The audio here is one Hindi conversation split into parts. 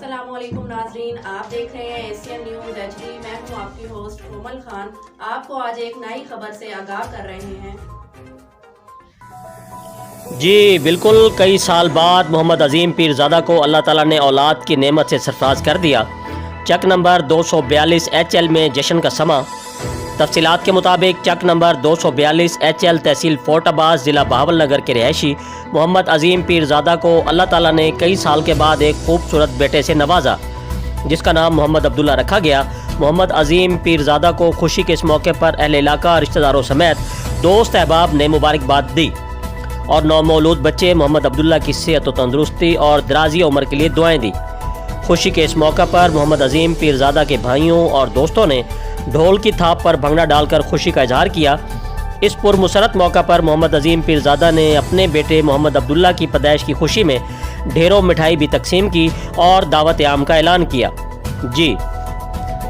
अस्सलामुअलैकुम नाजरीन, आप देख रहे हैं एशियन न्यूज़ HD। मैं हूं आपकी होस्ट कोमल खान। आपको आज एक नई खबर से आगाह कर रहे हैं। जी बिल्कुल, कई साल बाद मोहम्मद अजीम पीरज़ादा को अल्लाह ताला ने औलाद की नेमत से सरफराज कर दिया। चक नंबर 242 HL में जश्न का समा। तफसीलात के मुताबिक चक नंबर 242 HL तहसील फोर्ट अब्बास ज़िला बहावलनगर के रहायशी मोहम्मद अजीम पीरज़ादा को अल्लाह ताला ने कई साल के बाद एक खूबसूरत बेटे से नवाजा, जिसका नाम मोहम्मद अब्दुल्ला रखा गया। मोहम्मद अजीम पीरज़ादा को खुशी के इस मौके पर अहले इलाका, रिश्तेदारों समेत दोस्त अहबाब ने मुबारकबाद दी और नौमौलूद बच्चे मोहम्मद अब्दुल्ला की सेहत व तंदुरुस्ती और दराजी उम्र के लिए दुआएं दी। खुशी के इस मौका पर मोहम्मद अजीम पीरज़ादा के भाइयों और दोस्तों ने ढोल की थाप पर भंगड़ा डालकर खुशी का इजहार किया। इस पुरमसरत मौका पर मोहम्मद अजीम पीरज़ादा ने अपने बेटे मोहम्मद अब्दुल्ला की पैदाइश की खुशी में ढेरों मिठाई भी तकसीम की और दावत आम का ऐलान किया। जी,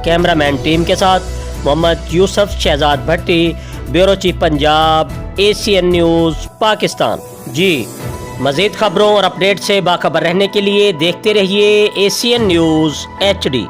कैमरामैन टीम के साथ Mohammad Yusuf Shahzad Bhatti, bureau chief Punjab, Asian news Pakistan. जी, मज़ीद खबरों और अपडेट से बाखबर रहने के लिए देखते रहिए एशियन न्यूज़ HD।